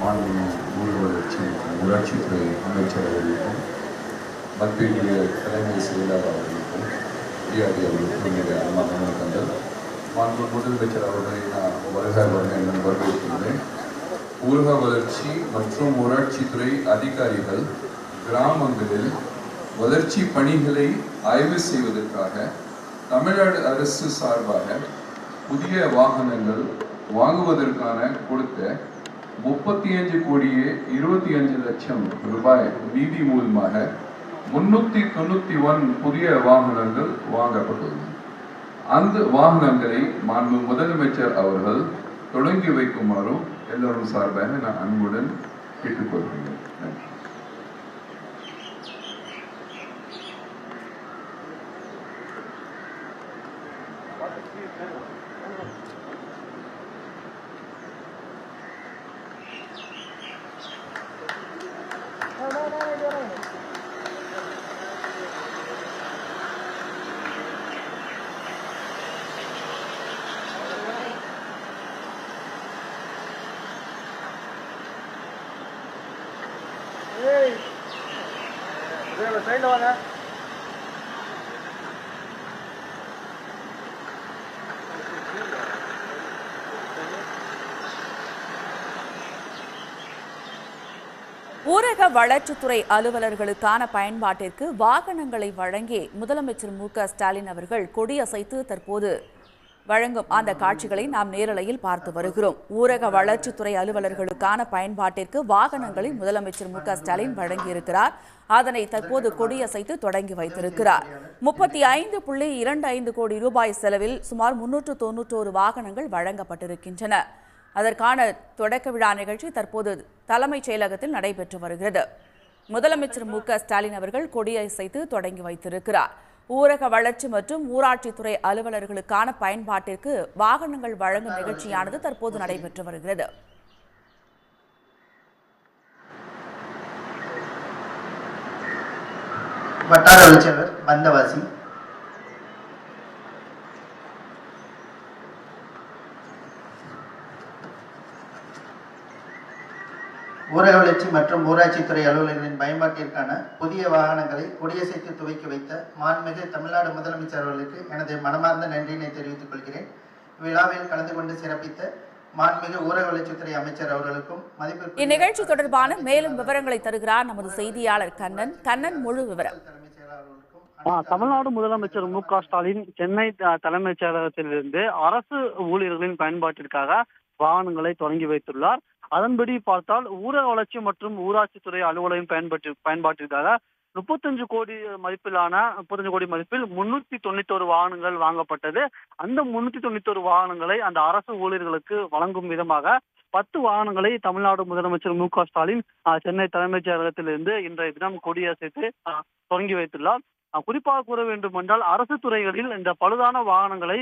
மாநில ஊரக வளர்ச்சி மற்றும் ஊராட்சித்துறை அமைச்சர் அவர்களுக்கும் மத்திய தலைமை செயலாளர் அவர்களுக்கும் டிஆர்டி அவர்களுக்கும் என்னுடைய அன்பான வணக்கங்கள். மாண்பு முதலமைச்சர் அவர்களை நான் வருக என்று வரவேற்கின்றேன். ஊரக வளர்ச்சி மற்றும் ஊராட்சித்துறை அதிகாரிகள் கிராமங்களில் வளர்ச்சி பணிகளை ஆய்வு செய்வதற்காக தமிழ்நாடு அரசு சார்பாக புதிய வாகனங்கள் வாங்குவதற்கான கொடுத்த 35 கோடியே 25 லட்சம் ரூபாய் நிதி மூலமாக 391 புதிய வாகனங்கள் வாங்கப்பட்டுள்ளன. அந்த வாகனங்களை மாண்பு முதலமைச்சர் அவர்கள் தொடங்கி வைக்குமாறும் எல்லோரும் சார்பாக நான் அன்புடன் கேட்டுக்கொள்கிறேன். நன்றி. சைடில் வாங்க. ஊரக வளர்ச்சித்துறை அலுவலர்களுக்கான பயன்பாட்டிற்கு வாகனங்களை வழங்கி முதலமைச்சர் மு.க.ஸ்டாலின் அவர்கள் கொடியசைத்து தற்போது வழங்கும் அந்த காட்சிகளை நாம் நேரலையில் பார்த்து வருகிறோம். ஊரக வளர்ச்சித்துறை அலுவலர்களுக்கான பயன்பாட்டிற்கு வாகனங்களை முதலமைச்சர் மு.க.ஸ்டாலின் வழங்கியிருக்கிறார். அதனை தற்போது கொடியசைத்து தொடங்கி வைத்திருக்கிறார். 35.25 கோடி ரூபாய் செலவில் சுமார் 391 வாகனங்கள் வழங்கப்பட்டிருக்கின்றன. அதற்கான தொடக்க விழா நிகழ்ச்சி தற்போது தலைமைச் செயலகத்தில் நடைபெற்று வருகிறது. முதலமைச்சர் மு.க.ஸ்டாலின் அவர்கள் கொடியசைத்து தொடங்கி வைத்திருக்கிறார். ஊரக வளர்ச்சி மற்றும் ஊராட்சித்துறை அலுவலர்களுக்கான பயன்பாட்டிற்கு வாகனங்கள் வழங்கும் நிகழ்ச்சியானது தற்போது நடைபெற்று வருகிறது. வட்டார வளர்ச்சியாளர் பந்தவாசி. ஊரக வளர்ச்சி மற்றும் ஊராட்சித்துறை அலுவலர்களின் பயன்பாட்டிற்கான புதிய வாகனங்களை கொடியசைத்து துவக்கி வைத்த மாண்புமிகு தமிழ்நாடு முதலமைச்சர் அவர்களுக்கு எனது மனமார்ந்த நன்றியினை தெரிவித்துக் கொள்கிறேன். விழாவில் கலந்து கொண்டு சிறப்பித்த மாண்புமிகு ஊரக வளர்ச்சித்துறை அமைச்சர் அவர்களுக்கும் மதிப்பு. இந்நிகழ்ச்சி தொடர்பான மேலும் விவரங்களை தருகிறார் நமது செய்தியாளர் கண்ணன். கண்ணன், முழு விவரம். தமிழ்நாடு முதலமைச்சர் மு.க.ஸ்டாலின் சென்னை தலைமைச் செயலகத்திலிருந்து அரசு ஊழியர்களின் பயன்பாட்டிற்காக வாகனங்களை தொடங்கி வைத்துள்ளார். அதன்படி பார்த்தால் ஊரக வளர்ச்சி மற்றும் ஊராட்சித்துறை அலுவலகம் பயன்பாட்டிற்காக 35 கோடி மதிப்பில் 391 வாகனங்கள் வாங்கப்பட்டது. அந்த 391 வாகனங்களை அந்த அரசு ஊழியர்களுக்கு வழங்கும் விதமாக 10 வாகனங்களை தமிழ்நாடு முதலமைச்சர் மு.க.ஸ்டாலின் சென்னை தலைமைச் செயலகத்திலிருந்து இன்றைய தினம் கொடியசைத்து தொடங்கி வைத்துள்ளார். குறிப்பாக கூற வேண்டும் என்றால் அரசு துறைகளில் இந்த பழுதான வாகனங்களை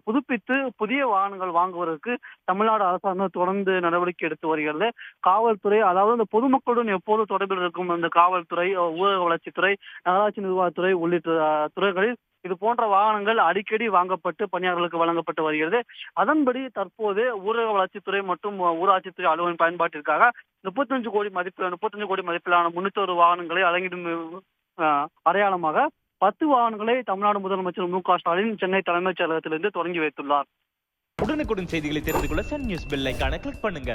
புதுப்பித்து புதிய வாகனங்கள் வாங்குவதற்கு தமிழ்நாடு அரசாங்கம் தொடர்ந்து நடவடிக்கை எடுத்து வருகிறது. காவல்துறை, அதாவது இந்த பொதுமக்களுடன் எப்போது தொடர்பில் இருக்கும் அந்த காவல்துறை, ஊரக வளர்ச்சித்துறை, நகராட்சி நிர்வாகத்துறை உள்ளிட்ட துறைகளில் இது போன்ற வாகனங்கள் அடிக்கடி வாங்கப்பட்டு பணியாளர்களுக்கு வழங்கப்பட்டு வருகிறது. அதன்படி தற்போது ஊரக வளர்ச்சித்துறை மற்றும் ஊராட்சித்துறை அலுவலக பயன்பாட்டிற்காக 35 கோடி மதிப்பிலான 301 வாகனங்களை வழங்கிடும் அடையாளமாக 10 வாகனங்களை தமிழ்நாடு முதலமைச்சர் மு.க.ஸ்டாலின் சென்னை தலைமைச் செயலகத்திலிருந்து தொடங்கி வைத்துள்ளார். உடனுக்குடன் செய்திகளை தெரிந்து கொள்ள சன் நியூஸ் பெல் ஐகானை கிளிக் பண்ணுங்க.